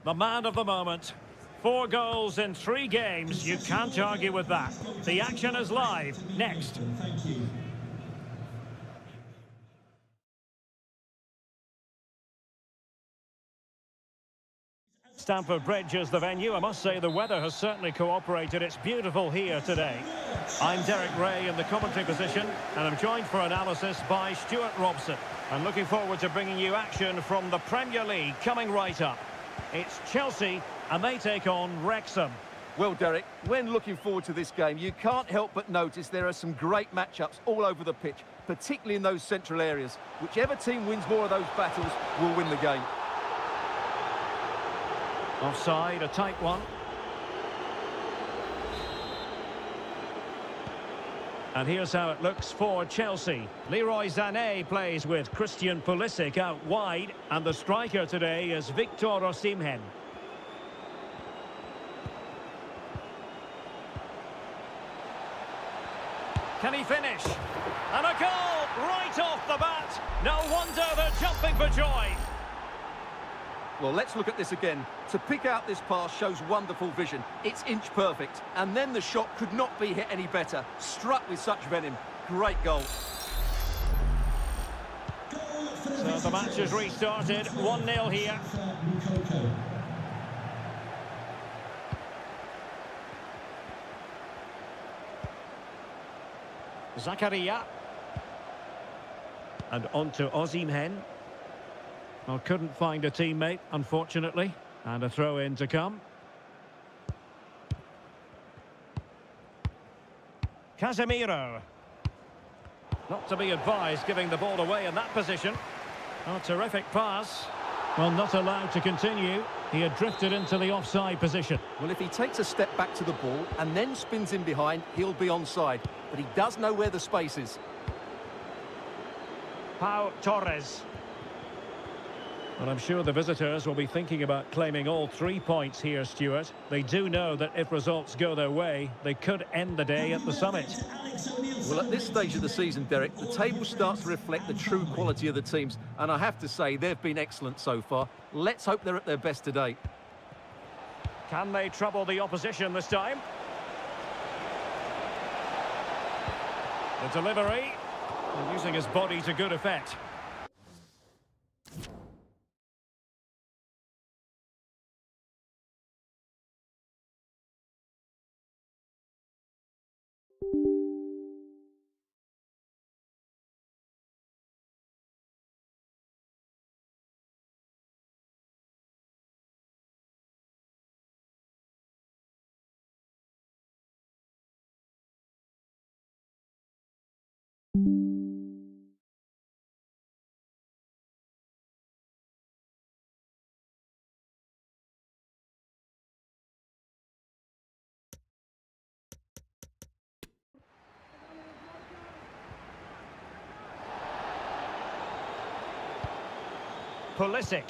the man of the moment. 4 goals in 3 games, you can't argue with that. The action is live, next. Stamford Bridge is the venue. I must say the weather has certainly cooperated. It's beautiful here today. I'm Derek Ray in the commentary position, and I'm joined for analysis by Stuart Robson. I'm looking forward to bringing you action from the Premier League coming right up. It's Chelsea, and they take on Wrexham. Well, Derek, when looking forward to this game, you can't help but notice there are some great matchups all over the pitch, particularly in those central areas. Whichever team wins more of those battles will win the game. Offside, a tight one. And here's how it looks for Chelsea. Leroy Sané plays with Christian Pulisic out wide, and the striker today is Victor Osimhen. Can he finish? And a goal right off the bat. No wonder they're jumping for joy. Well, let's look at this again. To pick out this pass shows wonderful vision. It's inch perfect. And then the shot could not be hit any better. Struck with such venom. Great goal. So the match has restarted. 1-0 here. Zakaria. And on to Osimhen. Well, couldn't find a teammate, unfortunately. And a throw-in to come. Casemiro. Not to be advised giving the ball away in that position. Oh, terrific pass. Well, not allowed to continue. He had drifted into the offside position. Well, if he takes a step back to the ball and then spins in behind, he'll be onside. But he does know where the space is. Pau Torres. Well, I'm sure the visitors will be thinking about claiming all 3 points here, Stuart. They do know that if results go their way, they could end the day at the summit. Well, at this stage of the season, Derek, the table starts to reflect the true quality of the teams. And I have to say, they've been excellent so far. Let's hope they're at their best today. Can they trouble the opposition this time? The delivery. And using his body to good effect. Pulisic.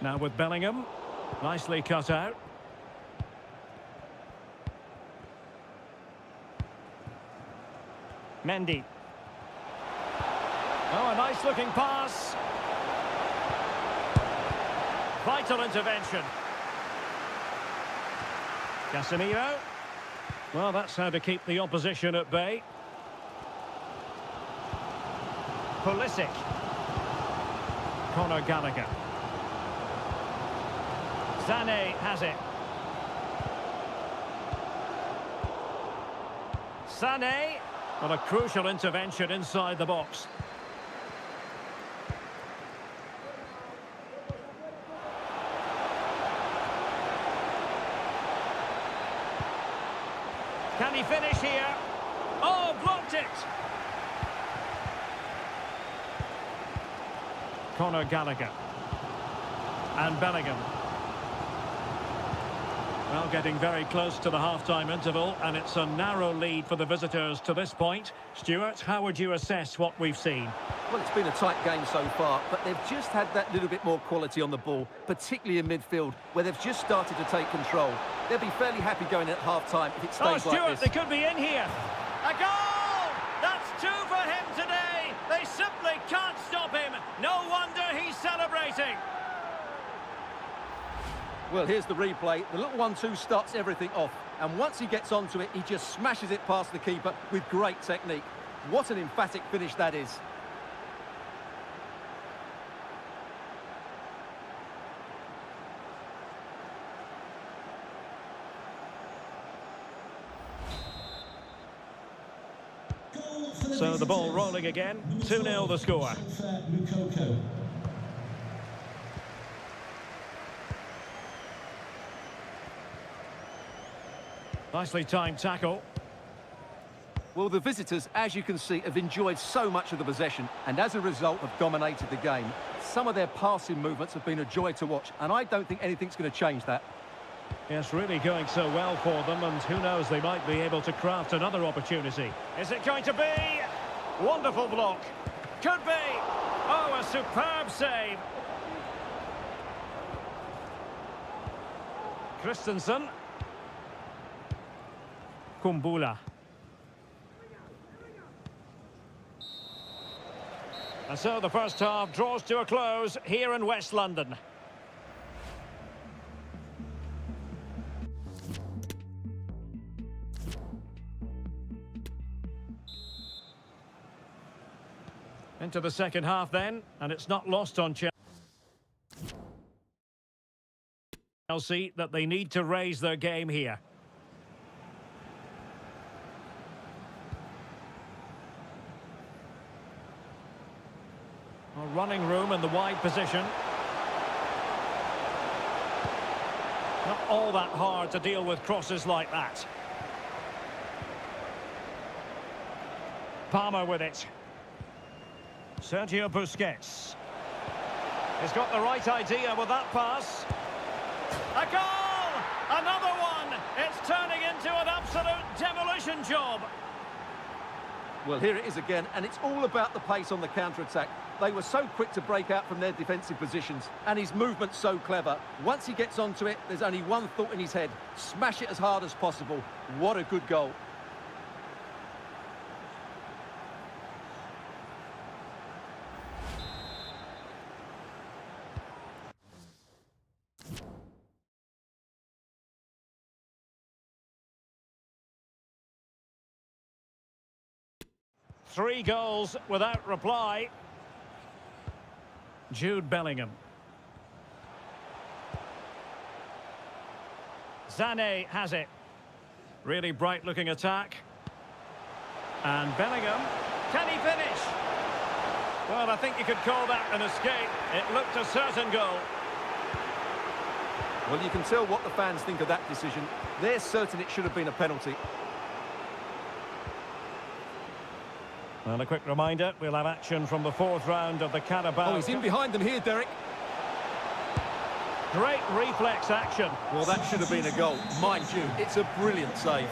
Now with Bellingham. Nicely cut out. Mendy. Oh, a nice looking pass. Vital intervention. Casemiro. Well, that's how to keep the opposition at bay. Pulisic. Conor Gallagher. Sané has it. Sané. Well, a crucial intervention inside the box. Can he finish here? Oh, blocked it! Conor Gallagher. And Bellingham. Well, getting very close to the half-time interval, and it's a narrow lead for the visitors to this point. Stuart, how would you assess what we've seen? Well, it's been a tight game so far, but they've just had that little bit more quality on the ball, particularly in midfield, where they've just started to take control. They'll be fairly happy going at half-time if it stays Stuart, like this. They could be in here. A goal! That's 2 for him today. They simply can't stop him. No wonder he's celebrating. Well, here's the replay. The little 1-2 starts everything off. And once he gets onto it, he just smashes it past the keeper with great technique. What an emphatic finish that is. So the ball rolling again. 2-0 the score. Nicely timed tackle. Well, the visitors, as you can see, have enjoyed so much of the possession and as a result have dominated the game. Some of their passing movements have been a joy to watch, and I don't think anything's going to change that. Yes, really going so well for them, and who knows, they might be able to craft another opportunity. Is it going to be? Wonderful block. Could be. Oh, a superb save. Christensen. Kumbula. And so the first half draws to a close here in West London. Into the second half then, and it's not lost on Chelsea that they need to raise their game here. Running room in the wide position. Not all that hard to deal with crosses like that. Palmer with it. Sergio Busquets. He's got the right idea with that pass. A goal! Another one! It's turning into an absolute demolition job. Well, here it is again, and it's all about the pace on the counter-attack. They were so quick to break out from their defensive positions, and his movement's so clever. Once he gets onto it, there's only one thought in his head: smash it as hard as possible. What a good goal. Three goals without reply. Jude Bellingham. Sané has it. Really bright-looking attack. And Bellingham. Can he finish? Well, I think you could call that an escape. It looked a certain goal. Well, you can tell what the fans think of that decision. They're certain it should have been a penalty. And a quick reminder, we'll have action from the fourth round of the Carabao. Oh, he's in behind them here, Derek. Great reflex action. Well, that should have been a goal. Mind you, it's a brilliant save.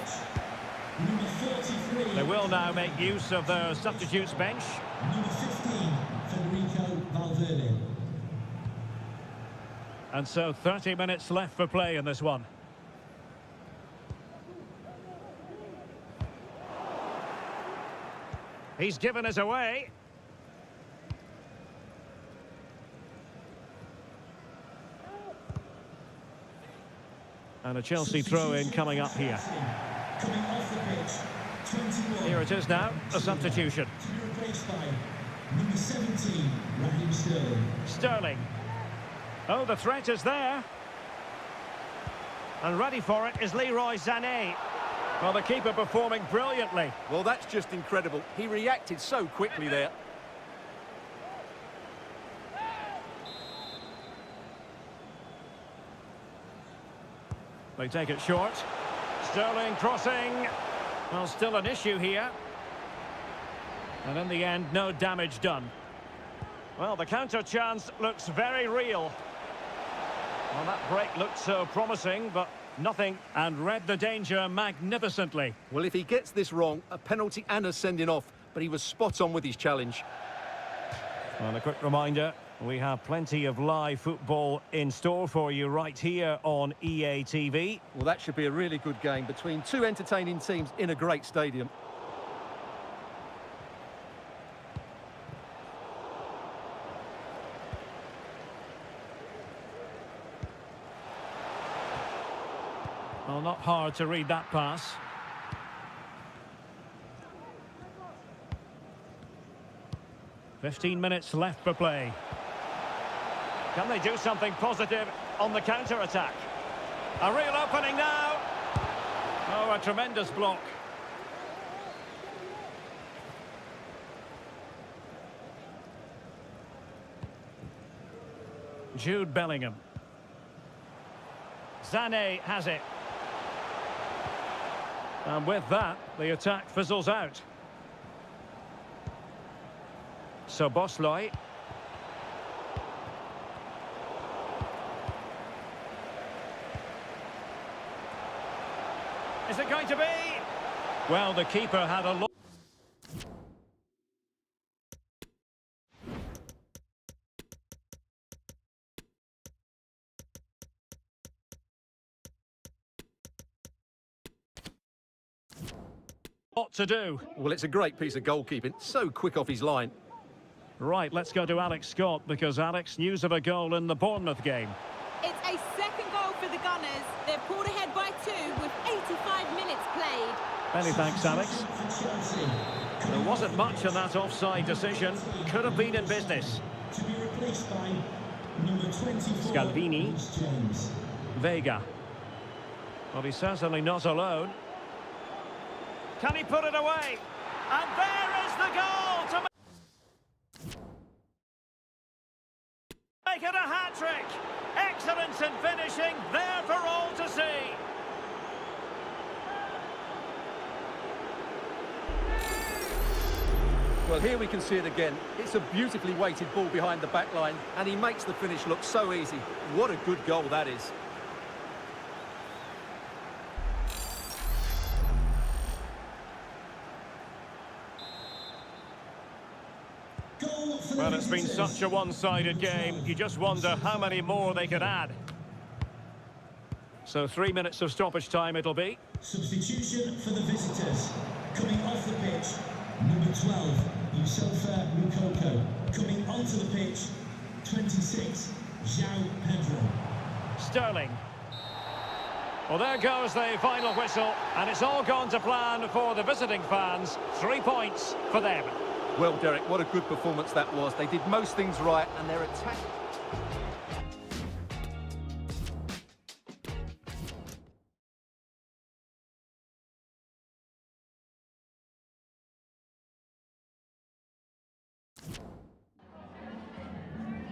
They will now make use of their substitutes bench. Number 15, Federico Valverde. And so 30 minutes left for play in this one. He's given us away. And a Chelsea throw-in coming up here. Coming off the pitch, 21. Here it is now, a substitution. To be replaced by number 17, Raheem Sterling. Sterling. Oh, the threat is there. And ready for it is Leroy Sané. Well, the keeper performing brilliantly. Well, that's just incredible. He reacted so quickly there. They take it short. Sterling crossing. Well, still an issue here. And in the end, no damage done. Well, the counter chance looks very real. Well, that break looked so promising, but nothing, and read the danger magnificently. Well, if he gets this wrong, a penalty and a sending off, but he was spot on with his challenge. Well, a quick reminder, we have plenty of live football in store for you right here on EA TV. Well, that should be a really good game between two entertaining teams in a great stadium. Well, not hard to read that pass. "15 minutes left for play. Can they do something positive on the counter-attack? A real opening now. Oh, a tremendous block. Jude Bellingham. Sané has it. And with that, the attack fizzles out. So Bosley. Is it going to be? Well, the keeper had a lot. What to do? Well, it's a great piece of goalkeeping. So quick off his line. Right, let's go to Alex Scott, because Alex, news of a goal in the Bournemouth game. It's a second goal for the Gunners. They're pulled ahead by 2 with 85 minutes played. Many thanks, Alex. There wasn't much in that offside decision. Could have been in business. To be replaced by number 24. Scalvini. Reece James. Vega. Well, he's certainly not alone. Can he put it away? And there is the goal to make it a hat-trick. Excellence in finishing, there for all to see. Well, here we can see it again. It's a beautifully weighted ball behind the back line, and he makes the finish look so easy. What a good goal that is. Goal for the Well, it's been visitors. such a one-sided game. You just wonder how many more they could add. So 3 minutes of stoppage time it'll be. Substitution for the visitors. Coming off the pitch, number 12, Yusufa Mukoko. Coming onto the pitch, 26, João Pedro. Sterling. Well, there goes the final whistle, and it's all gone to plan for the visiting fans. 3 points for them. Well, Derek, what a good performance that was. They did most things right, and their attack...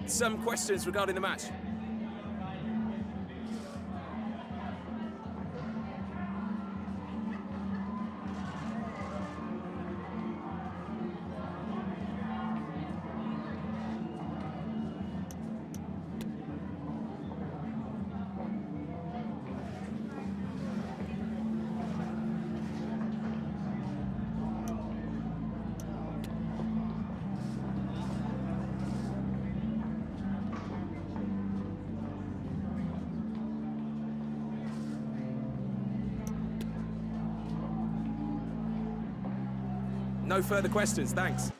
Some questions regarding the match. No further questions, thanks.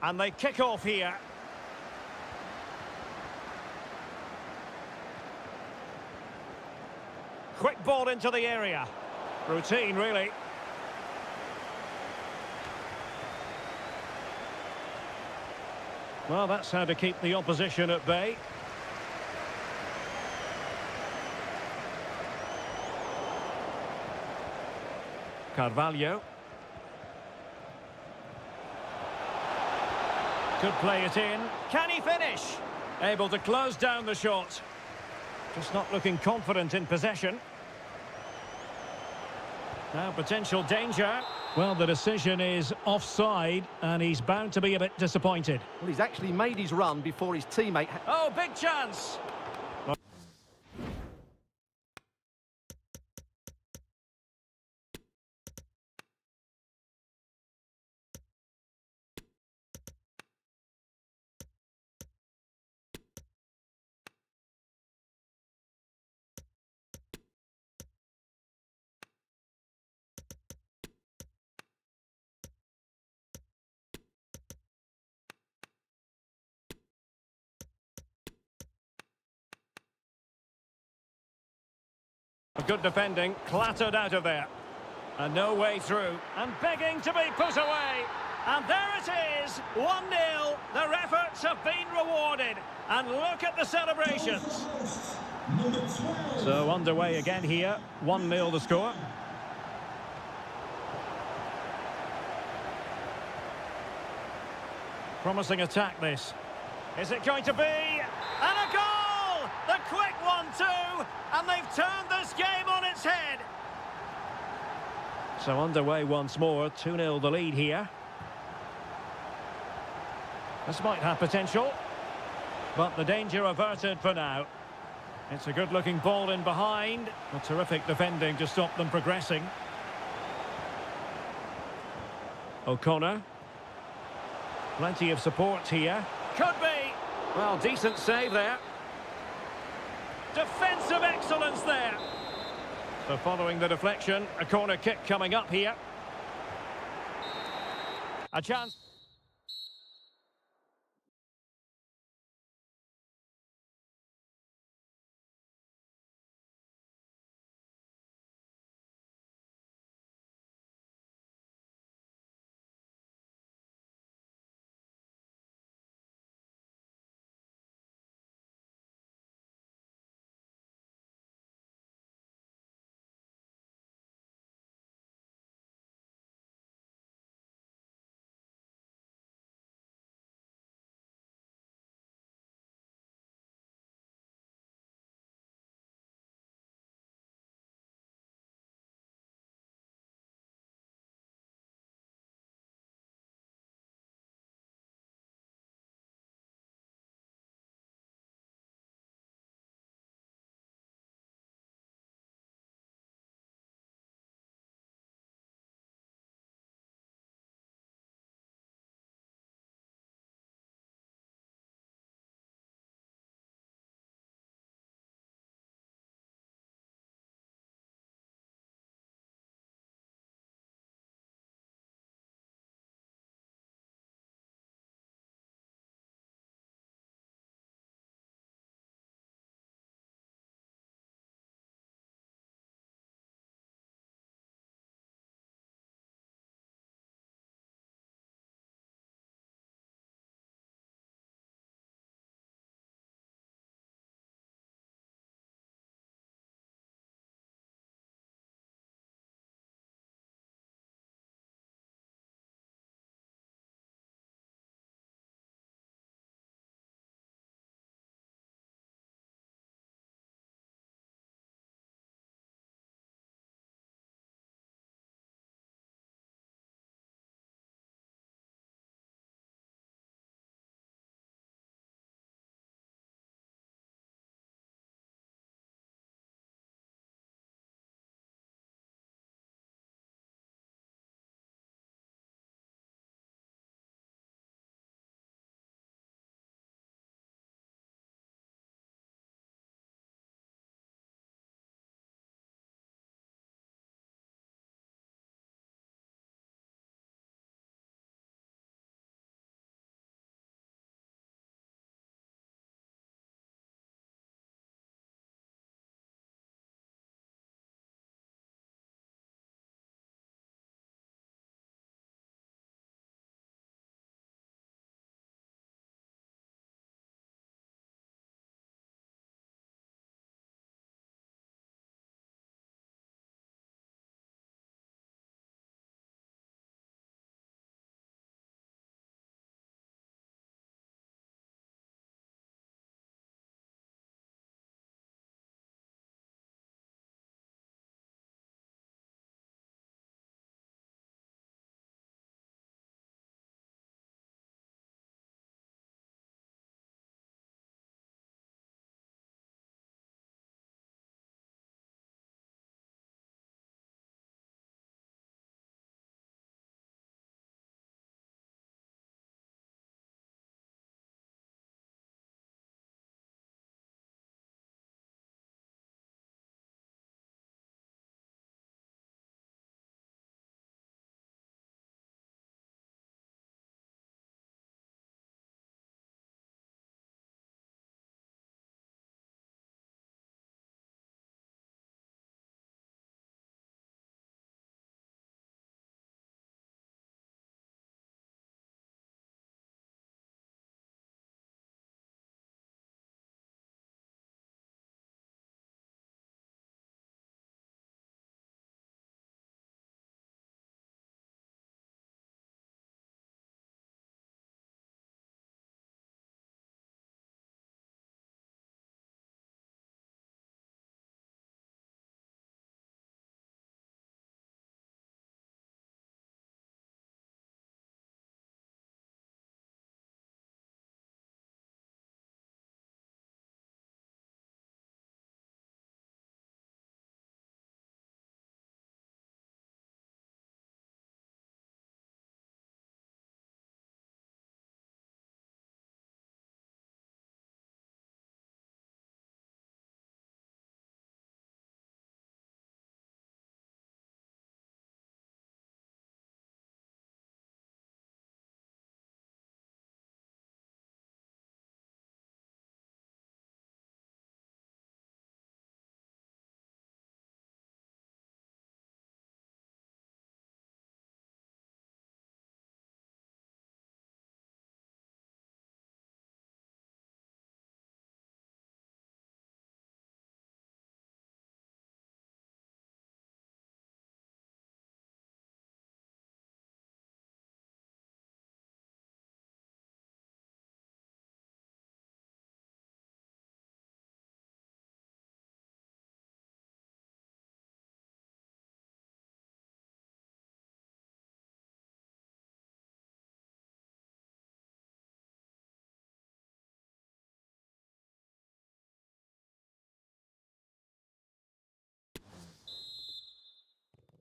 And they kick off here. Quick ball into the area. Routine, really. Well, that's how to keep the opposition at bay. Carvalho. Could play it in. Can he finish? Able to close down the shot. Just not looking confident in possession. Now potential danger. Well, the decision is offside, and he's bound to be a bit disappointed. Well, he's actually made his run before his teammate... Oh, big chance! Good defending, clattered out of there. And no way through. And begging to be put away. And there it is, 1-0. Their efforts have been rewarded. And look at the celebrations. Number 12. So underway again here, 1-0 the score. Promising attack this. Is it going to be? And a goal! The quick one too! And they've turned this game on its head. So underway once more, 2-0 the lead here. This might have potential, but the danger averted for now. It's a good-looking ball in behind. A terrific defending to stop them progressing. O'Connor. Plenty of support here. Could be. Well, decent save there. Defensive excellence there. So following the deflection, a corner kick coming up here. A chance.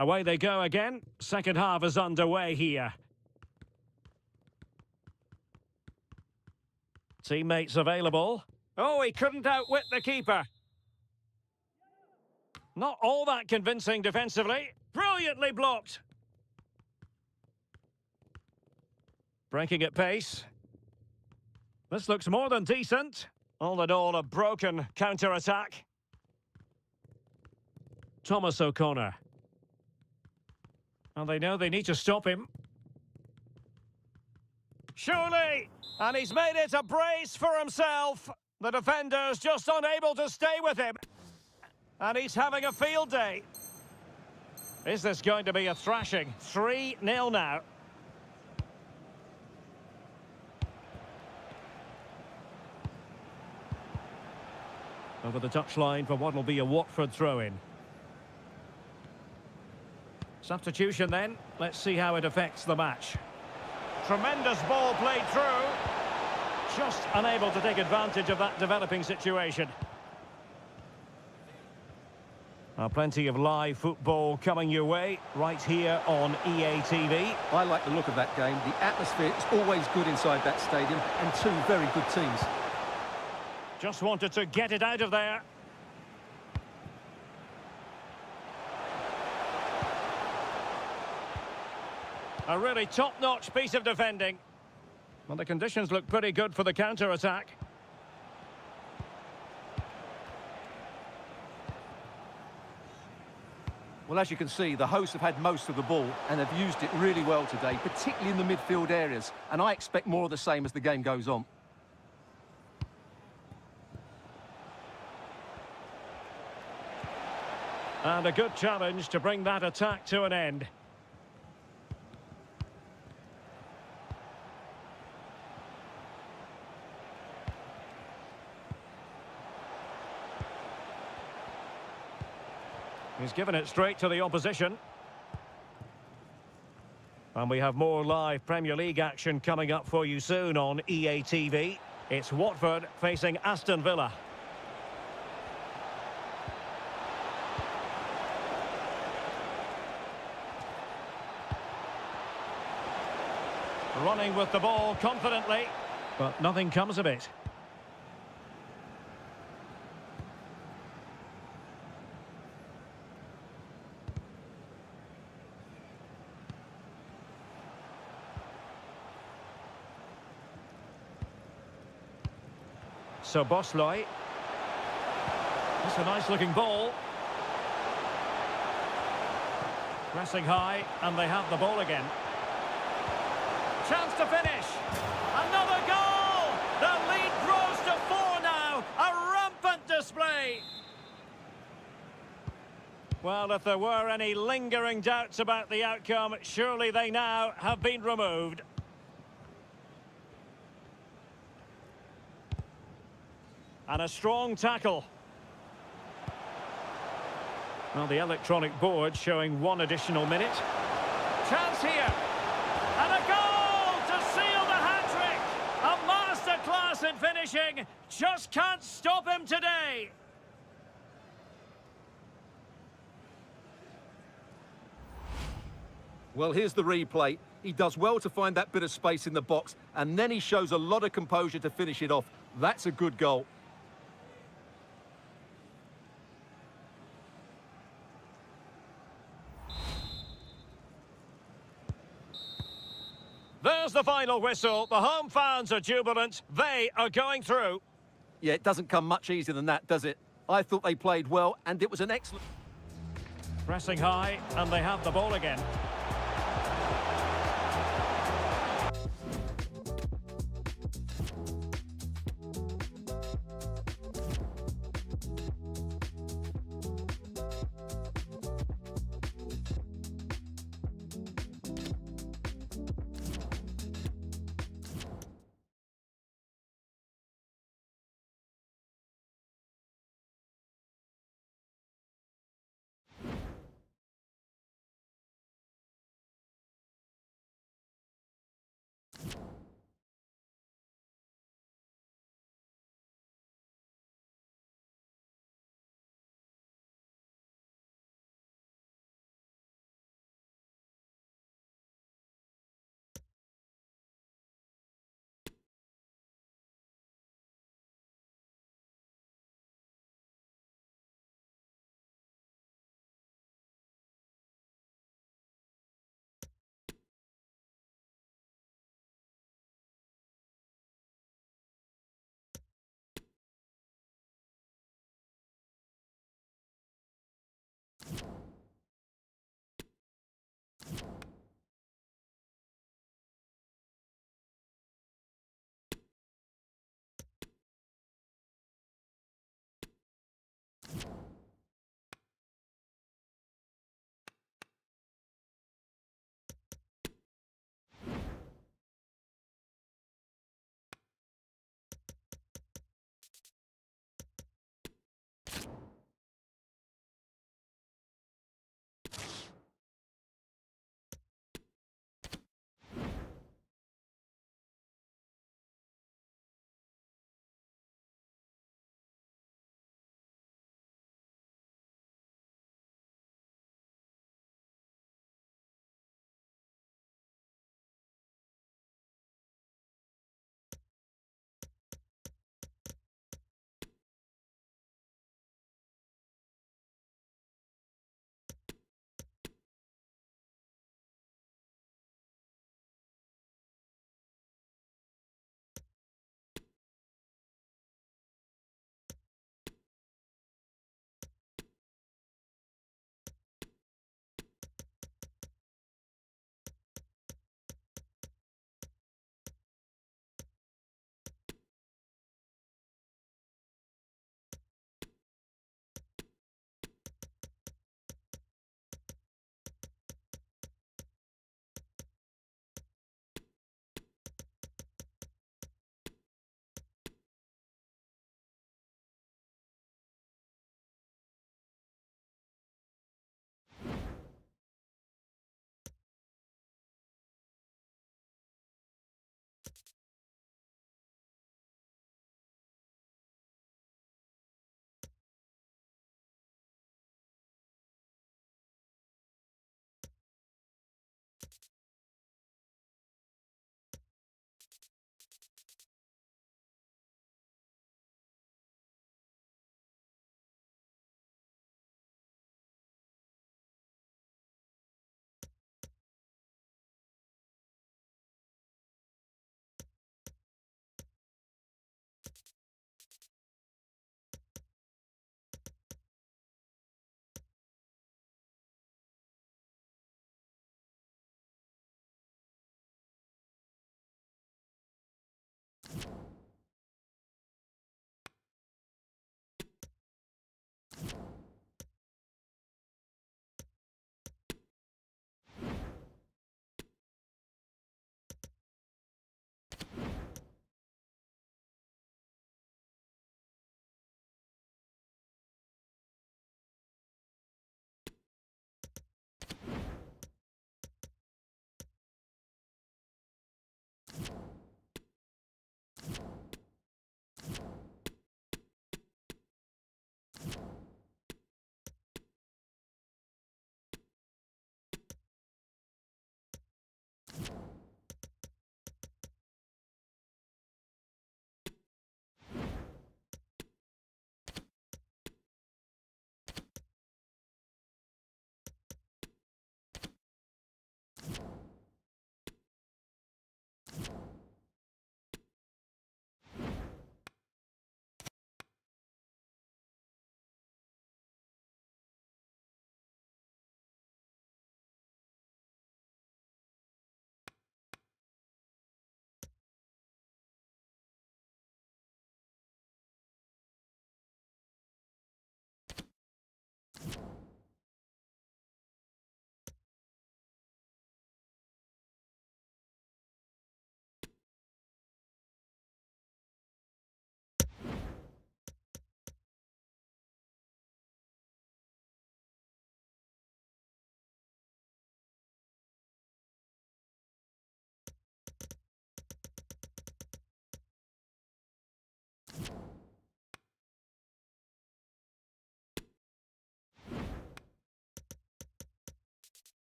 Away they go again. Second half is underway here. Teammates available. Oh, he couldn't outwit the keeper. Not all that convincing defensively. Brilliantly blocked. Breaking at pace. This looks more than decent. All in all, a broken counter-attack. Thomas O'Connor. And they know they need to stop him. Surely! And he's made it a brace for himself. The defender's just unable to stay with him. And he's having a field day. Is this going to be a thrashing? 3-0 now. Over the touchline for what will be a Watford throw-in. Substitution then. Let's see how it affects the match. Tremendous ball played through. Just unable to take advantage of that developing situation. Plenty of live football coming your way right here on EA TV. I like the look of that game. The atmosphere is always good inside that stadium, and two very good teams. Just wanted to get it out of there. A really top-notch piece of defending. Well, the conditions look pretty good for the counter-attack. Well, as you can see, the hosts have had most of the ball and have used it really well today, particularly in the midfield areas. And I expect more of the same as the game goes on. And a good challenge to bring that attack to an end. He's given it straight to the opposition. And we have more live Premier League action coming up for you soon on EA TV. It's Watford facing Aston Villa. Running with the ball confidently, but nothing comes of it. So Bosloy. That's a nice looking ball. Pressing high, and they have the ball again. Chance to finish. Another goal! The lead grows to 4 now. A rampant display. Well, if there were any lingering doubts about the outcome, surely they now have been removed. And a strong tackle. Well, the electronic board showing 1 additional minute. Chance here. And a goal to seal the hat-trick. A masterclass in finishing. Just can't stop him today. Well, here's the replay. He does well to find that bit of space in the box, and then he shows a lot of composure to finish it off. That's a good goal. There's the final whistle. The home fans are jubilant. They are going through. Yeah, it doesn't come much easier than that, does it? I thought they played well, and it was an excellent... Pressing high, and they have the ball again.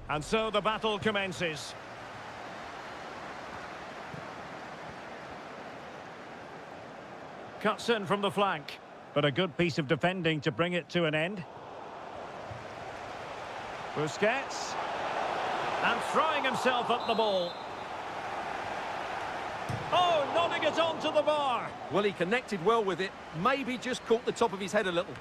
And so the battle commences. Cuts in from the flank, but a good piece of defending to bring it to an end. Busquets. And throwing himself at the ball. Oh, nodding it onto the bar. Well, he connected well with it. Maybe just caught the top of his head a little.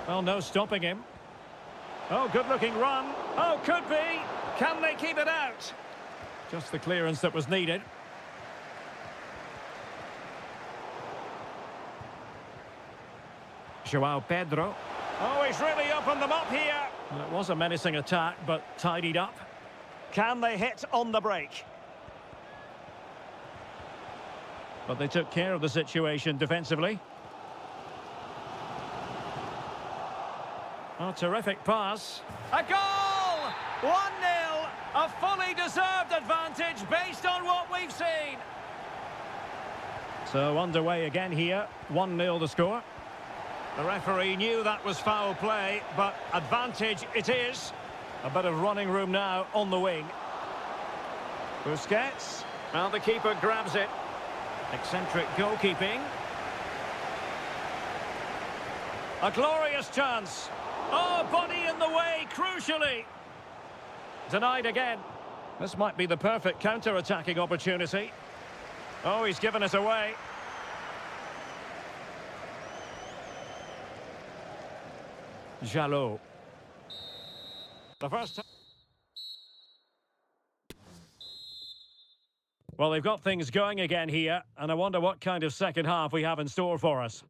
Well, no stopping him. Oh, good-looking run. Oh, could be. Can they keep it out? Just the clearance that was needed. João Pedro. Oh, he's really opened them up here. Well, it was a menacing attack, but tidied up. Can they hit on the break? But they took care of the situation defensively. Oh, terrific pass. A goal! 1-0. A fully deserved advantage based on what we've seen. So underway again here. 1-0 the score. The referee knew that was foul play, but advantage it is. A bit of running room now on the wing. Busquets. Well, the keeper grabs it. Eccentric goalkeeping. A glorious chance. Oh, body in the way, crucially. Denied again. This might be the perfect counter-attacking opportunity. Oh, he's given it away. Jalot. The first time. Well, they've got things going again here, and I wonder what kind of second half we have in store for us.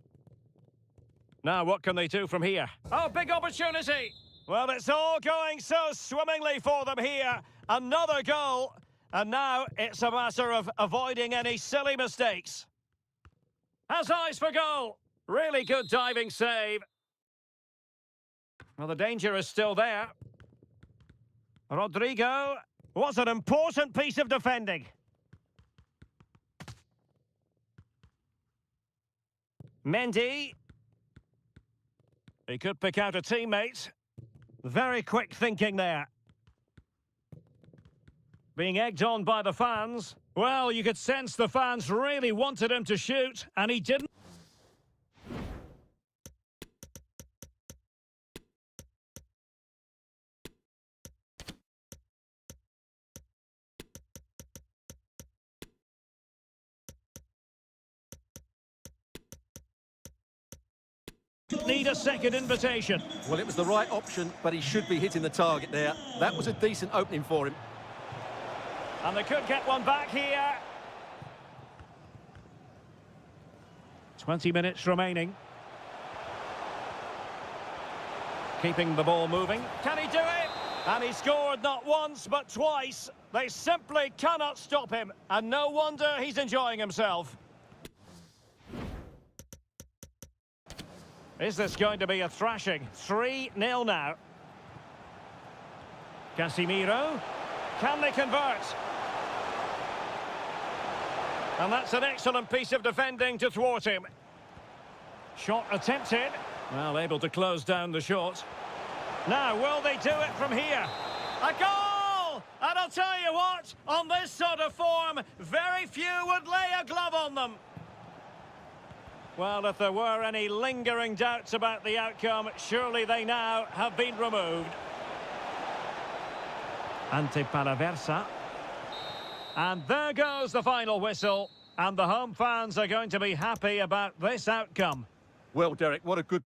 Now, what can they do from here? Oh, big opportunity! Well, it's all going so swimmingly for them here. Another goal. And now it's a matter of avoiding any silly mistakes. Has eyes for goal. Really good diving save. Well, the danger is still there. Rodrigo. What an important piece of defending. Mendy. He could pick out a teammate. Very quick thinking there. Being egged on by the fans. Well, you could sense the fans really wanted him to shoot, and he didn't. Need a second invitation. Well, it was the right option, but he should be hitting the target there. That was a decent opening for him. And they could get one back here. 20 minutes remaining. Keeping the ball moving. Can he do it? And he scored not once, but twice. They simply cannot stop him. And no wonder he's enjoying himself. Is this going to be a thrashing? 3-0 now. Casemiro. Can they convert? And that's an excellent piece of defending to thwart him. Shot attempted. Well, able to close down the shot. Now, will they do it from here? A goal! And I'll tell you what, on this sort of form, very few would lay a glove on them. Well, if there were any lingering doubts about the outcome, surely they now have been removed. Ante Palaversa. And there goes the final whistle. And the home fans are going to be happy about this outcome. Well, Derek, what a good...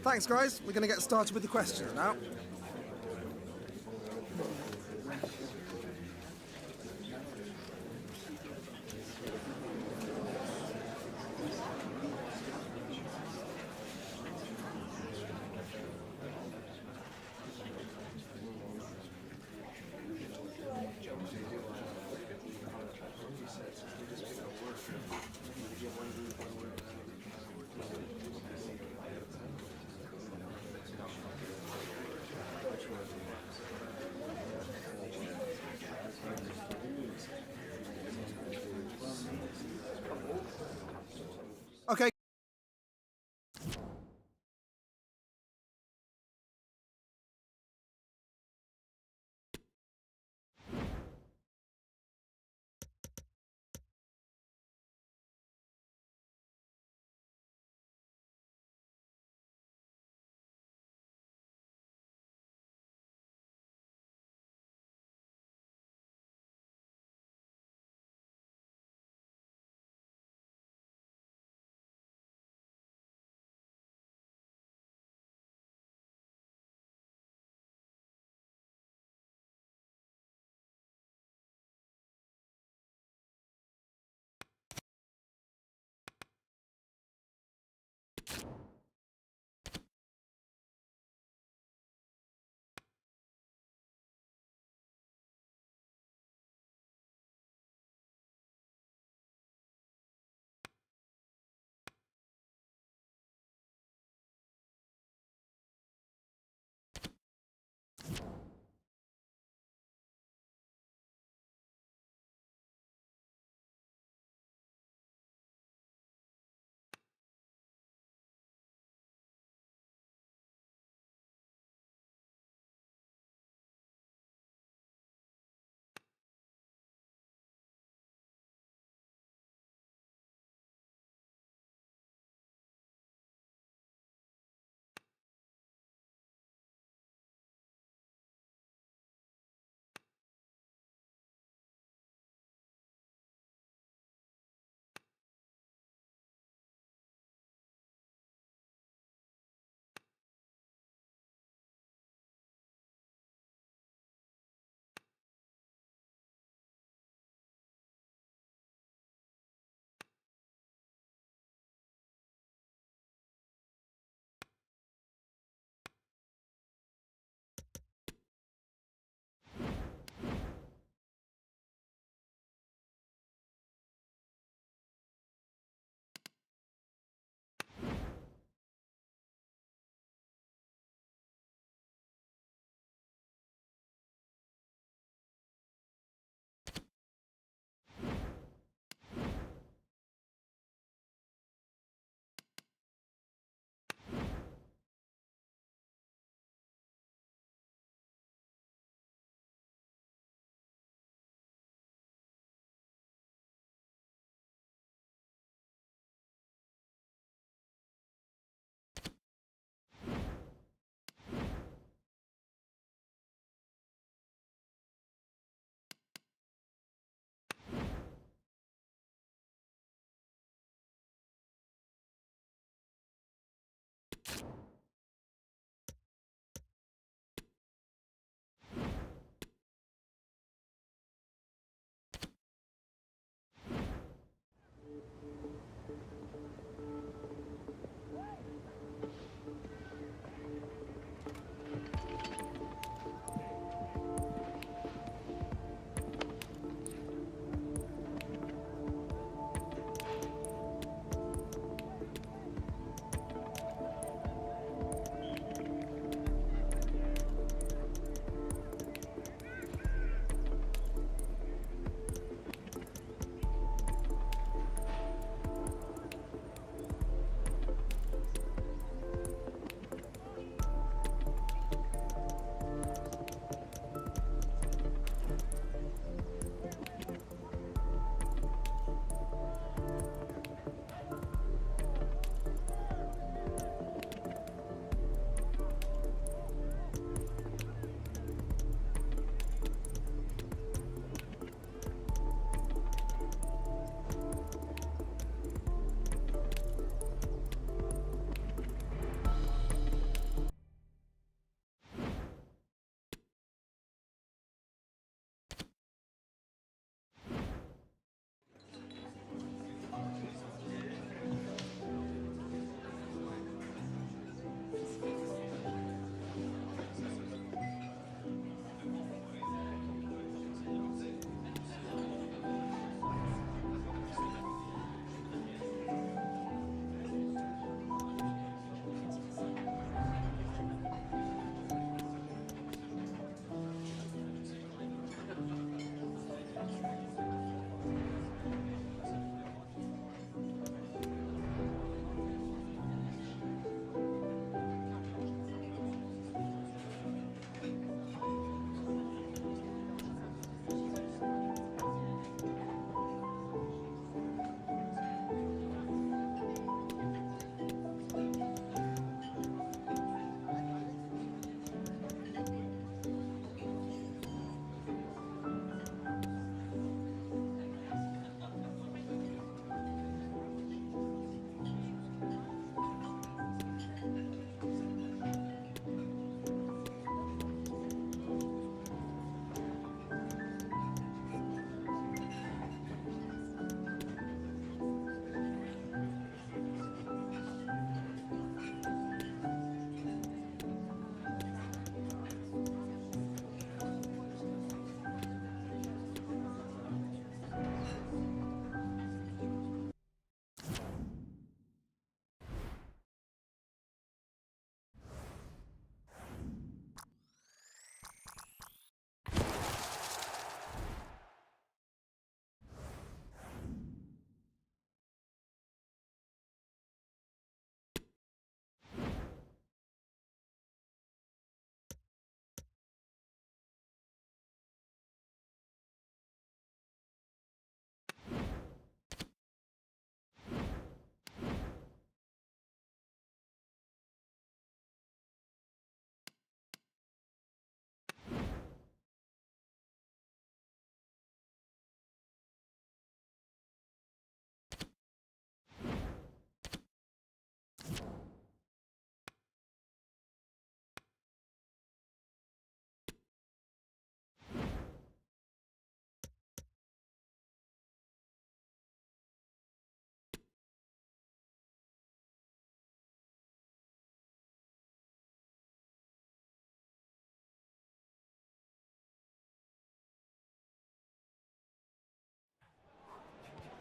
Thanks, guys. We're going to get started with the questions now. Okay.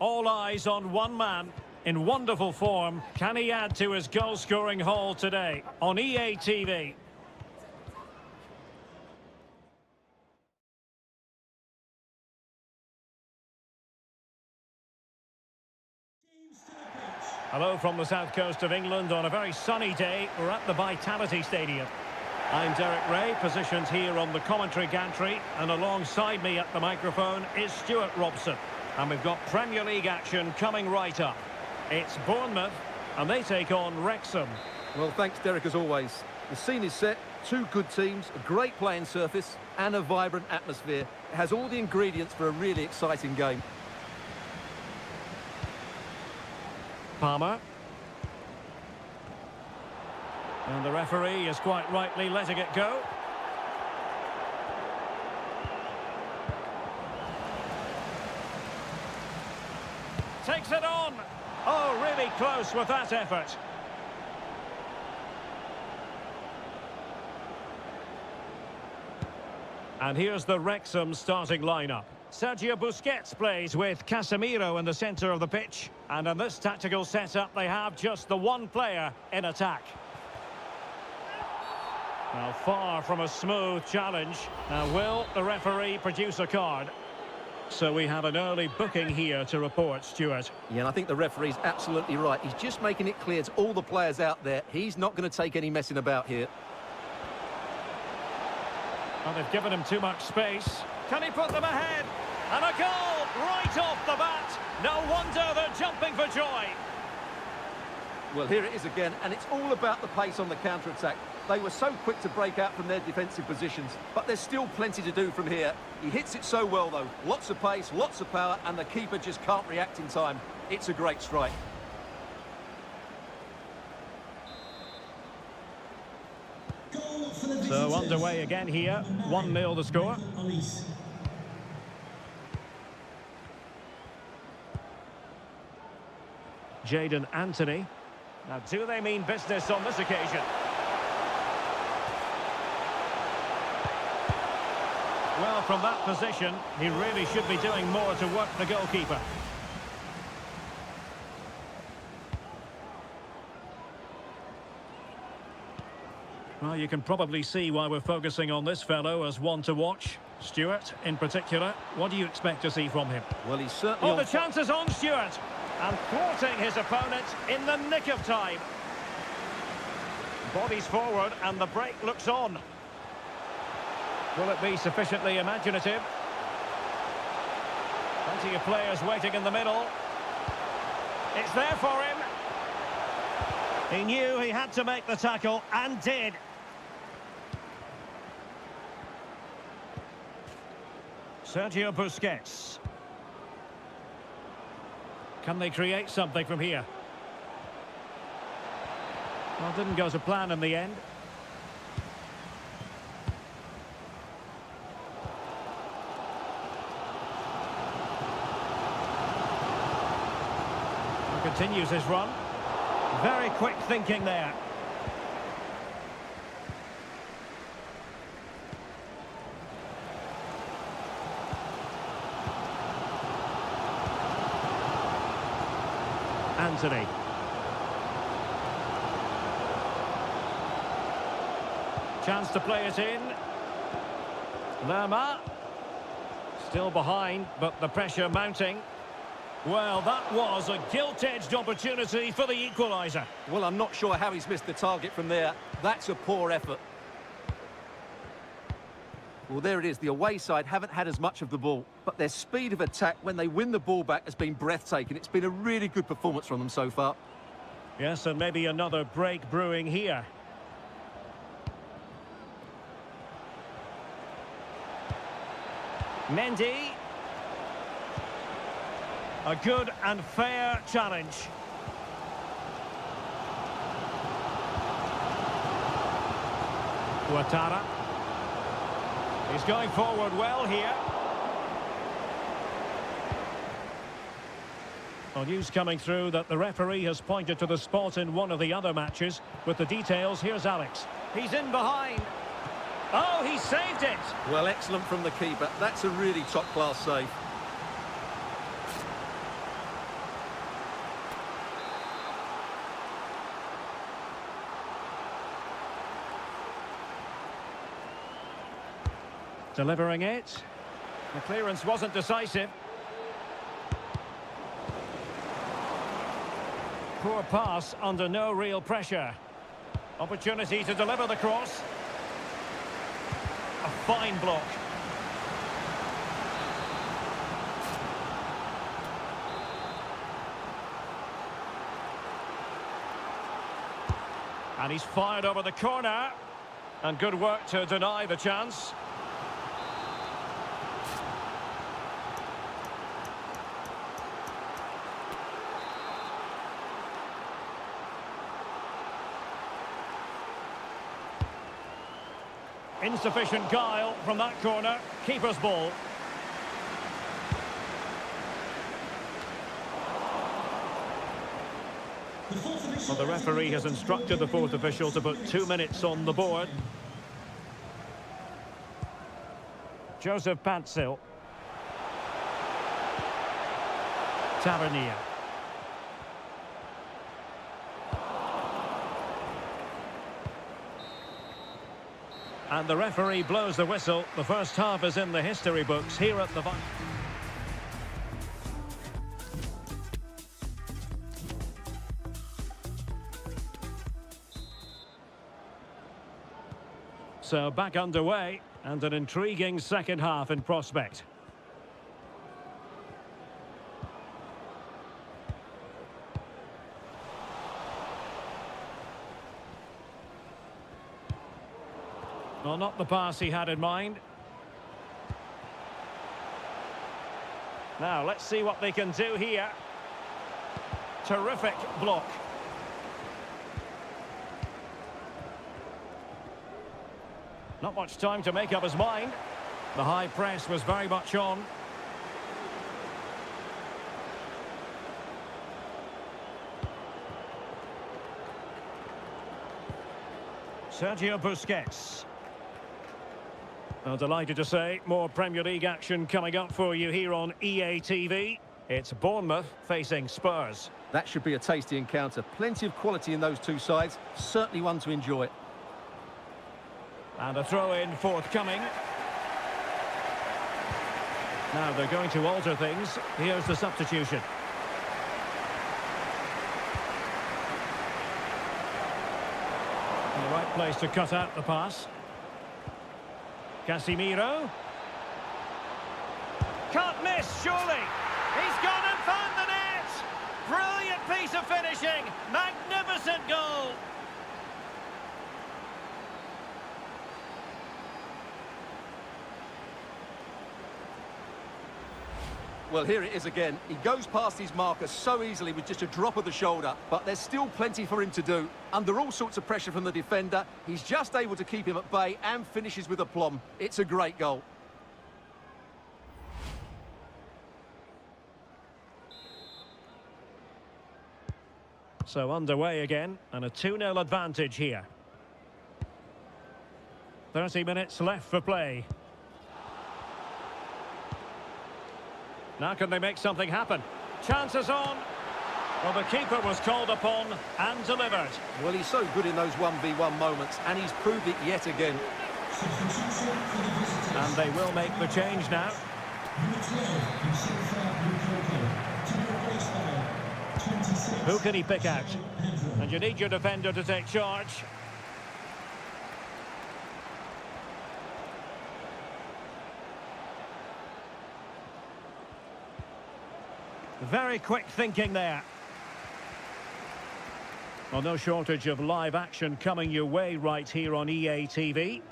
All eyes on one man. In wonderful form, can he add to his goal-scoring haul today on EA TV? Hello from the south coast of England on a very sunny day. We're at the Vitality Stadium. I'm Derek Ray, positioned here on the commentary gantry, and alongside me at the microphone is Stuart Robson. And we've got Premier League action coming right up. It's Bournemouth, and they take on Wrexham. Well, thanks, Derek, as always. The scene is set, two good teams, a great playing surface, and a vibrant atmosphere. It has all the ingredients for a really exciting game. Palmer. And the referee is quite rightly letting it go. Takes it on. Oh, really close with that effort. And here's the Wrexham starting lineup. Sergio Busquets plays with Casemiro in the centre of the pitch. And in this tactical setup, they have just the one player in attack. Now, far from a smooth challenge. Now, will the referee produce a card? So we have an early booking here to report, Stuart. Yeah, and I think the referee's absolutely right. He's just making it clear to all the players out there, he's not going to take any messing about here. Well, they've given him too much space. Can he put them ahead? And a goal right off the bat. No wonder they're jumping for joy. Well, here it is again, and it's all about the pace on the counter-attack. They were so quick to break out from their defensive positions, but there's still plenty to do from here. He hits it so well, though. Lots of pace, lots of power, and the keeper just can't react in time. It's a great strike. So underway again here. 1-0 the score. Jadon Anthony. Now, do they mean business on this occasion? Well, from that position, he really should be doing more to work the goalkeeper. Well, you can probably see why we're focusing on this fellow as one to watch. Stuart, in particular, what do you expect to see from him? Well, he's certainly Oh, the chance is on Stuart! And thwarting his opponent in the nick of time. Bodies forward and the break looks on. Will it be sufficiently imaginative? Plenty of players waiting in the middle. It's there for him. He knew he had to make the tackle and did. Sergio Busquets. Can they create something from here? Well, didn't go to plan in the end. He continues his run. Very quick thinking there. Anthony. Chance to play it in. Lerma. Still behind, but the pressure mounting. Well, that was a gilt-edged opportunity for the equaliser. Well, I'm not sure how he's missed the target from there. That's a poor effort. Well, there it is. The away side haven't had as much of the ball, but their speed of attack when they win the ball back has been breathtaking. It's been a really good performance from them so far. Yes, and maybe another break brewing here. Mendy. A good and fair challenge. Ouattara. He's going forward well here. Well, news coming through that the referee has pointed to the spot in one of the other matches. With the details, here's Alex. He's in behind. Oh, he saved it. Well, excellent from the keeper. That's a really top-class save. Delivering it. The clearance wasn't decisive. Poor pass under no real pressure. Opportunity to deliver the cross. A fine block. And he's fired over the corner. And good work to deny the chance. Insufficient guile from that corner. Keeper's ball. Well, the referee has instructed the fourth official to put 2 minutes on the board. Joseph Pantsil. Tavernier. And the referee blows the whistle. The first half is in the history books here at the... So back underway, and an intriguing second half in prospect. Well, not the pass he had in mind. Now, let's see what they can do here. Terrific block. Not much time to make up his mind. The high press was very much on. Sergio Busquets. Well, delighted to say, more Premier League action coming up for you here on EA TV. It's Bournemouth facing Spurs. That should be a tasty encounter. Plenty of quality in those two sides. Certainly one to enjoy. And a throw-in forthcoming. Now they're going to alter things. Here's the substitution. In the right place to cut out the pass. Casemiro. Can't miss, surely. He's gone and found the net. Brilliant piece of finishing. Magnificent goal. Well, here it is again. He goes past his marker so easily with just a drop of the shoulder, but there's still plenty for him to do. Under all sorts of pressure from the defender, he's just able to keep him at bay and finishes with aplomb. It's a great goal. So underway again, and a 2-0 advantage here. 30 minutes left for play. Now can they make something happen? Chances on. Well, the keeper was called upon and delivered. Well, he's so good in those 1v1 moments, and he's proved it yet again. And they will make the change now. Who can he pick out? And you need your defender to take charge. Very quick thinking there. Well, no shortage of live action coming your way right here on EA TV.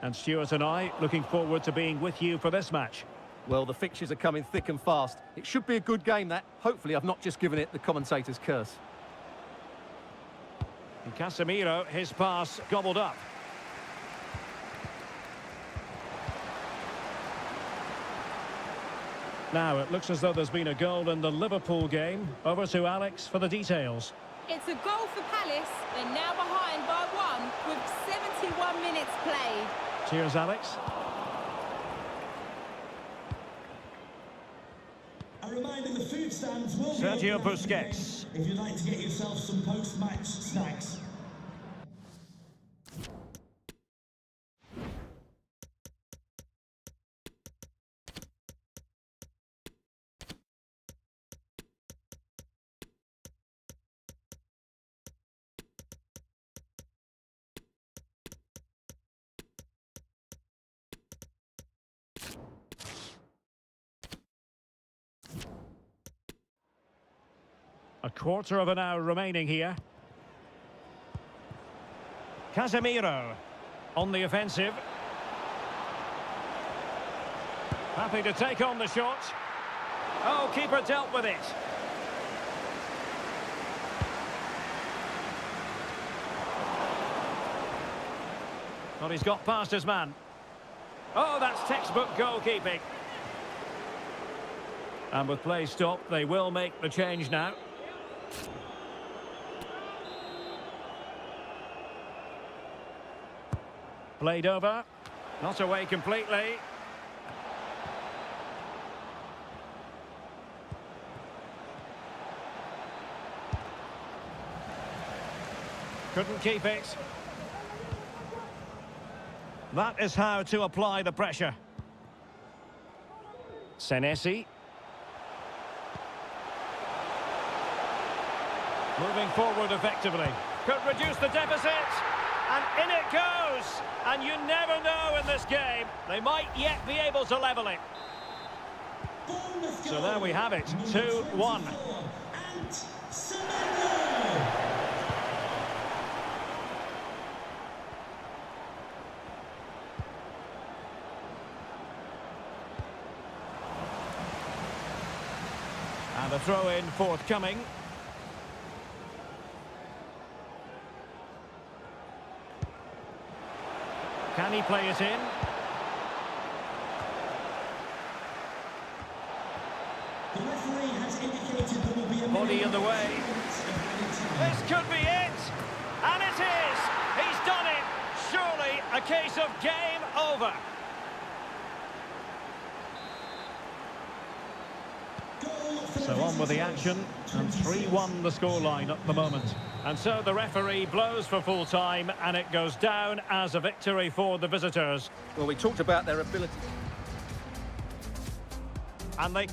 And Stuart and I looking forward to being with you for this match. Well, the fixtures are coming thick and fast. It should be a good game, that. Hopefully, I've not just given it the commentator's curse. And Casemiro, his pass gobbled up. Now, it looks as though there's been a goal in the Liverpool game. Over to Alex for the details. It's a goal for Palace. They're now behind by 1 with 71 minutes played. Cheers, Alex. A reminder, the food stands will be Sergio open after the game Busquets. if you'd like to get yourself some post-match snacks. A quarter of an hour remaining here. Casemiro on the offensive. Happy to take on the shot. Oh, keeper dealt with it. Well, he's got past his man. Oh, that's textbook goalkeeping. And with play stopped, they will make the change now. Played over. Not away completely. Couldn't keep it. That is how to apply the pressure. Senesi. Moving forward effectively. Could reduce the deficit. And in it goes. And you never know in this game. They might yet be able to level it. So there we have it. 2-1. And a throw-in forthcoming. Can he play it in? The referee has indicated there will be a Body in the way. This could be it! And it is! He's done it! Surely a case of game over. So on with the action, and 3-1 the scoreline at the moment. And so the referee blows for full time, and it goes down as a victory for the visitors. Well, we talked about their ability. And they...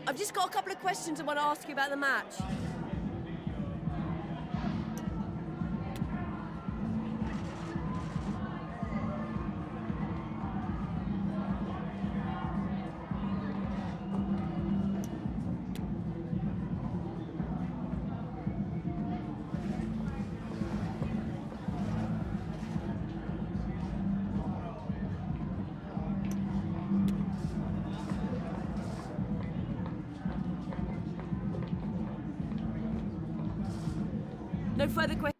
I've just got a couple of questions I want to ask you about the match. No further questions.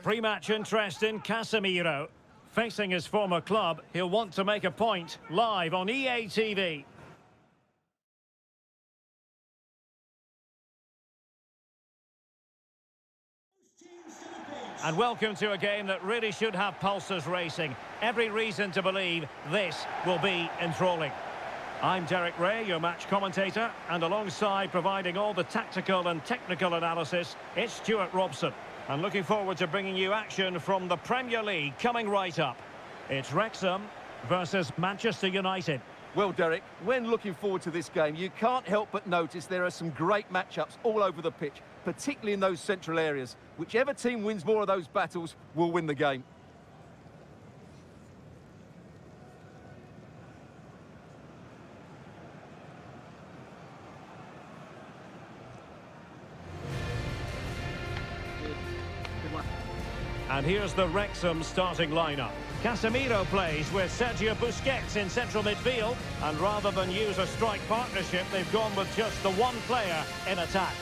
Pre-match interest in Casemiro. Facing his former club, he'll want to make a point live on EA TV. And welcome to a game that really should have pulses racing. Every reason to believe this will be enthralling. I'm Derek Ray, your match commentator, and alongside providing all the tactical and technical analysis, it's Stuart Robson. And looking forward to bringing you action from the Premier League coming right up. It's Wrexham versus Manchester United. Well, Derek, when looking forward to this game, you can't help but notice there are some great matchups all over the pitch, particularly in those central areas. Whichever team wins more of those battles will win the game. And here's the Wrexham starting lineup. Casemiro plays with Sergio Busquets in central midfield, and rather than use a strike partnership, they've gone with just the one player in attack.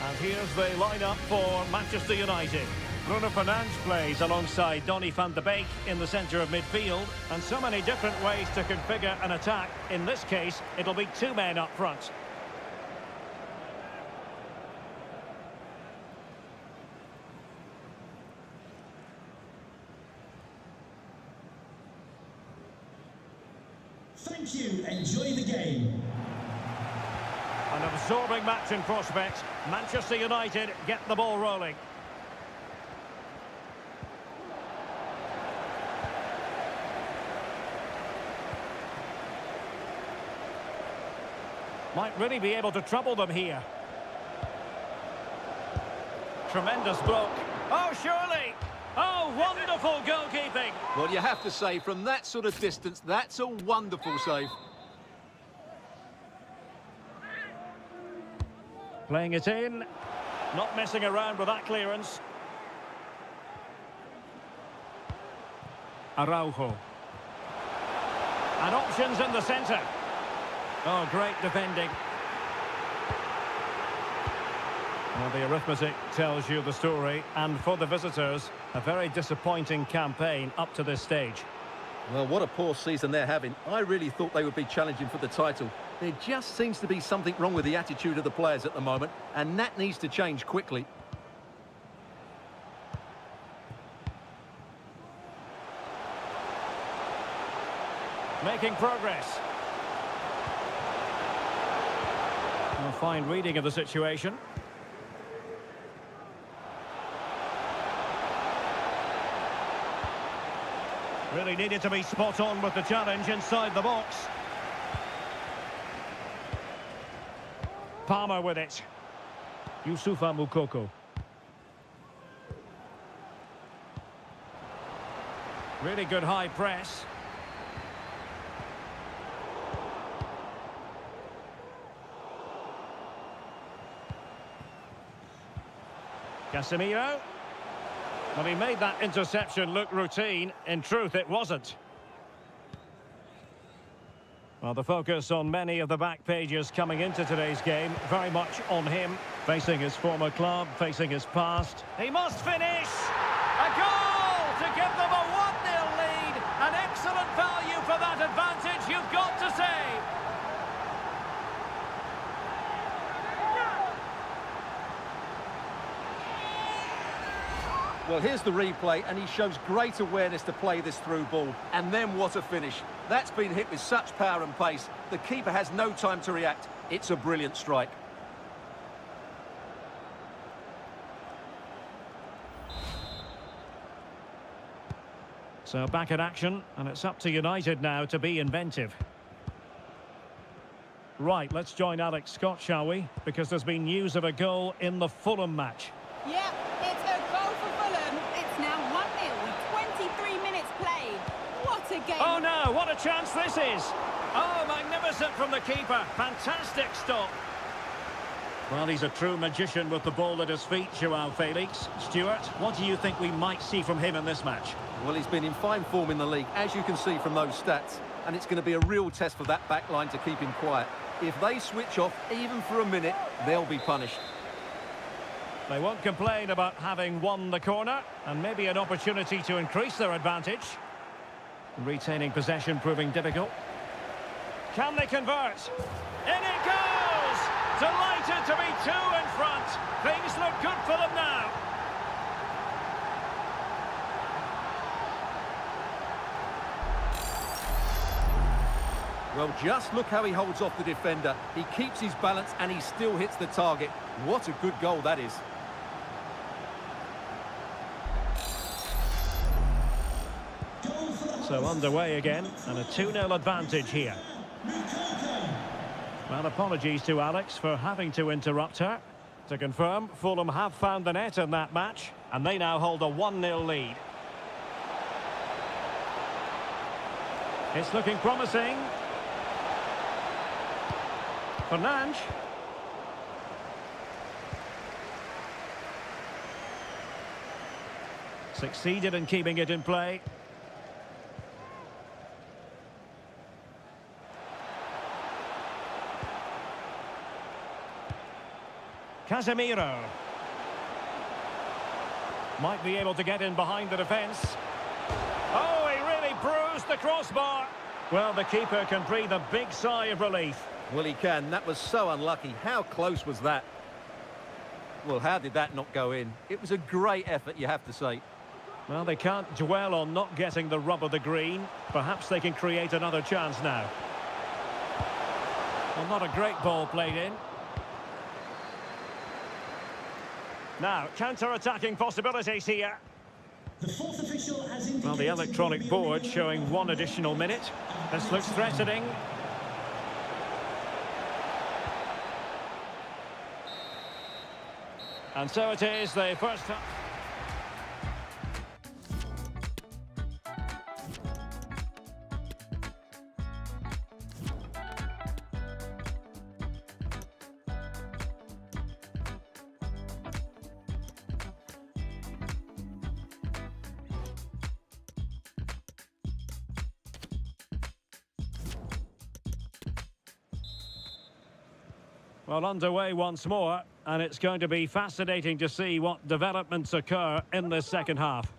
And here's the lineup for Manchester United. Bruno Fernandes plays alongside Donny van de Beek in the centre of midfield, and so many different ways to configure an attack. In this case, it'll be two men up front. Thank you. Enjoy the game. An absorbing match in prospect. Manchester United get the ball rolling. Might really be able to trouble them here. Tremendous block. Oh, surely! Oh, wonderful goalkeeping! Well, you have to say, from that sort of distance, that's a wonderful save. Playing it in. Not messing around with that clearance. Araujo. And options in the centre. Oh, great defending. Well, the arithmetic tells you the story, and for the visitors, a very disappointing campaign up to this stage. Well, what a poor season they're having. I really thought they would be challenging for the title. There just seems to be something wrong with the attitude of the players at the moment, and that needs to change quickly. Making progress. A fine reading of the situation. Really needed to be spot on with the challenge inside the box. Palmer with it. Youssoufa Moukoko. Really good high press. Casemiro. Well, he made that interception look routine. In truth, it wasn't. Well, the focus on many of the back pages coming into today's game, very much on him, facing his former club, facing his past. He must finish! A goal to give them a 1-0 lead. An excellent value for that advantage, you've got to say. Well, here's the replay, and he shows great awareness to play this through ball. And then what a finish. That's been hit with such power and pace. The keeper has no time to react. It's a brilliant strike. So back in action, and it's up to United now to be inventive. Right, let's join Alex Scott, shall we? Because there's been news of a goal in the Fulham match. Yep, it's a goal for Fulham. It's now 1-0 with 23 minutes played. What a game. Oh no, what a chance this is. Oh, magnificent from the keeper. Fantastic stop. Well, he's a true magician with the ball at his feet, Joao Felix. Stuart, what do you think we might see from him in this match? Well, he's been in fine form in the league, as you can see from those stats. and it's going to be a real test for that back line to keep him quiet. If they switch off, even for a minute, they'll be punished. They won't complain about having won the corner, and maybe an opportunity to increase their advantage. Retaining possession proving difficult. Can they convert? In it goes! Delighted to be 2 in front. Things look good for them now. Well, just look how he holds off the defender. He keeps his balance and he still hits the target. What a good goal that is. So underway again, and a 2-0 advantage here. Well, apologies to Alex for having to interrupt her. To confirm, Fulham have found the net in that match, and they now hold a 1-0 lead. It's looking promising. Fernandes. Succeeded in keeping it in play. Casemiro. Might be able to get in behind the defence. Oh, he really bruised the crossbar. Well, the keeper can breathe a big sigh of relief. Well, he can. That was so unlucky. How close was that? Well, how did that not go in? It was a great effort, you have to say. Well, they can't dwell on not getting the rub of the green. Perhaps they can create another chance now. Well, not a great ball played in. Now, counter-attacking possibilities here. The fourth official has indicated... Well, the electronic board showing 1 additional minute. This looks threatening. And so it is, the first half. Well, underway once more, and it's going to be fascinating to see what developments occur in this second half.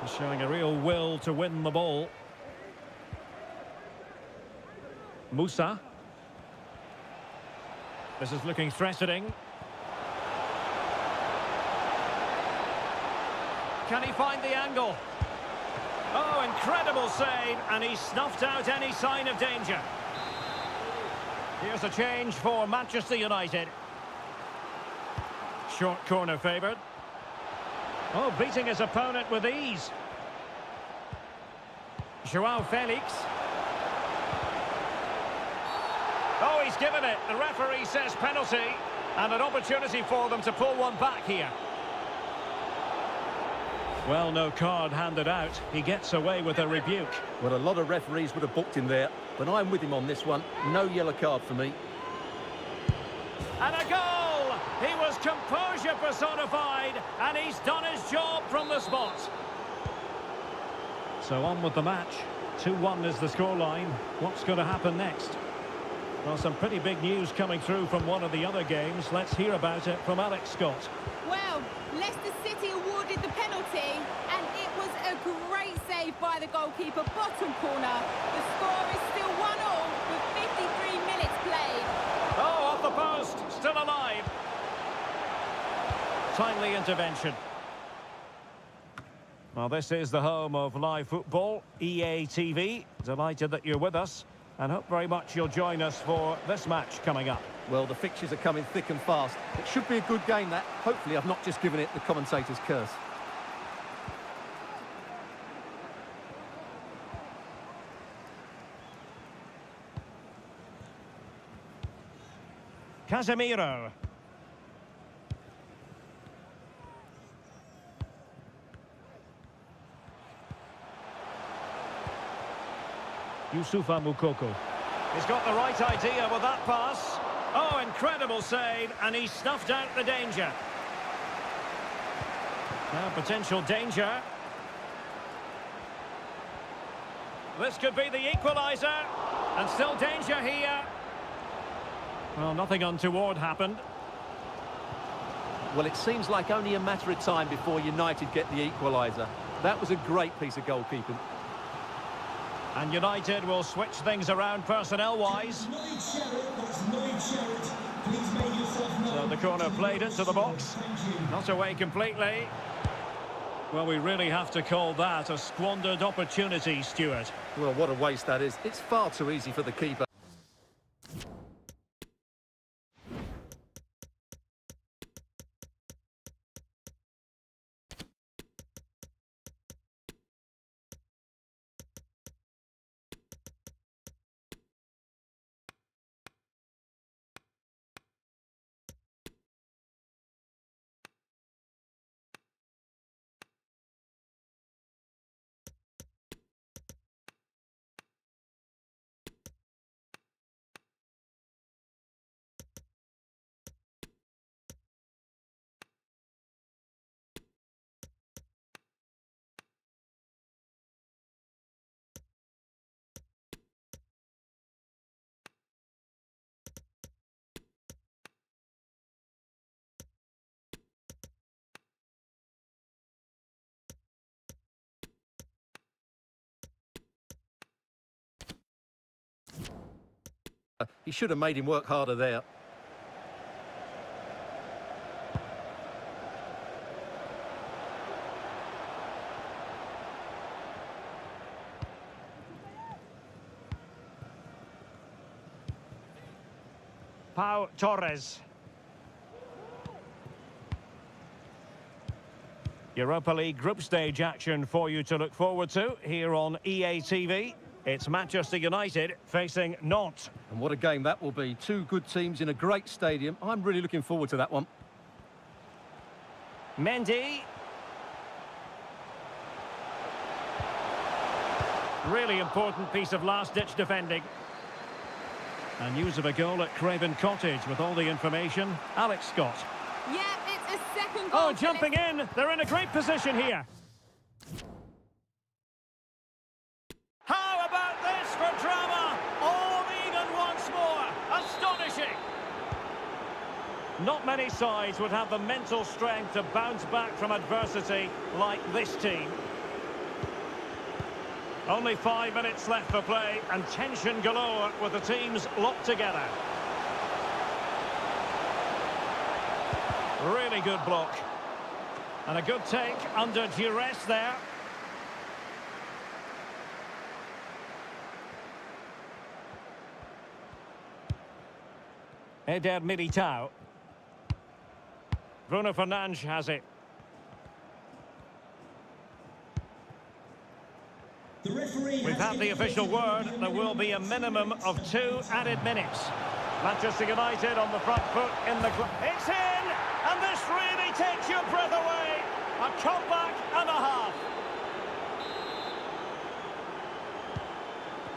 He's showing a real will to win the ball. Musa. This is looking threatening. Can he find the angle? Oh, incredible save, and he snuffed out any sign of danger. Here's a change for Manchester United. Short corner favoured. Oh, beating his opponent with ease. Joao Felix. Oh, he's given it. The referee says penalty, and an opportunity for them to pull one back here. Well, no card handed out. He gets away with a rebuke. Well, a lot of referees would have booked him there, but I'm with him on this one. No yellow card for me. And a goal! He was composure personified, and he's done his job from the spot. So on with the match. 2-1 is the scoreline. What's going to happen next? Well, some pretty big news coming through from one of the other games. Let's hear about it from Alex Scott. Well, Leicester City awarded the penalty, and it was a great save by the goalkeeper, bottom corner. The score is still 1-1 with 53 minutes played. Oh, off the post, still alive. Timely intervention. Well, this is the home of live football, EA TV. Delighted that you're with us, and hope very much you'll join us for this match coming up. Well, the fixtures are coming thick and fast. It should be a good game, that. Hopefully I've not just given it the commentator's curse. Casemiro. Youssoufa Moukoko. He's got the right idea with that pass. Oh, incredible save, and he snuffed out the danger. Now, potential danger. This could be the equaliser, and still danger here. Well, nothing untoward happened. Well, it seems like only a matter of time before United get the equaliser. That was a great piece of goalkeeping. And United will switch things around personnel-wise. So the corner played into the box. Not away completely. Well, we really have to call that a squandered opportunity, Stuart. Well, what a waste that is. It's far too easy for the keeper. He should have made him work harder there. Pau Torres. Europa League group stage action for you to look forward to here on EA TV. It's Manchester United facing Nantes. And what a game that will be. Two good teams in a great stadium. I'm really looking forward to that one. Mendy. Really important piece of last-ditch defending. And news of a goal at Craven Cottage with all the information. Alex Scott. Yeah, it's a second goal. Oh, jumping in. They're in a great position here. How about this for drama? All even once more. Astonishing. Not many sides would have the mental strength to bounce back from adversity like this team. Only 5 minutes left for play and tension galore with the teams locked together. Really good block. And a good take under duress there. Eder Militao. Bruno Fernandes has it. We've had the official word. There will be a minimum of 2 added minutes. Manchester United on the front foot in the... It's in! And this really takes your breath away. A comeback and a half.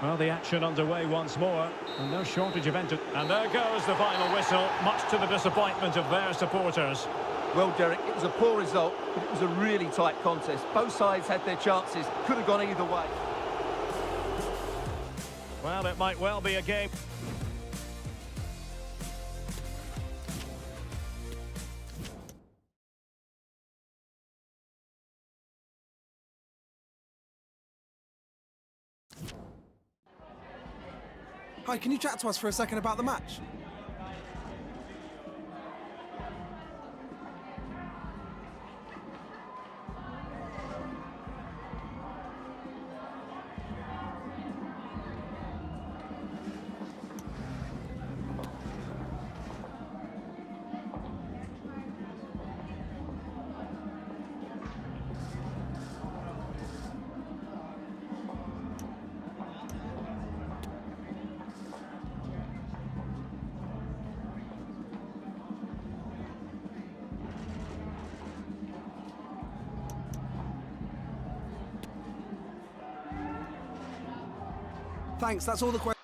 Well, the action underway once more. And no shortage of entertainment. And there goes the final whistle, much to the disappointment of their supporters. Well, Derek, it was a poor result, but it was a really tight contest. Both sides had their chances. Could have gone either way. Well, it might well be a game. Hi, can you chat to us for a second about the match? Thanks, that's all the questions.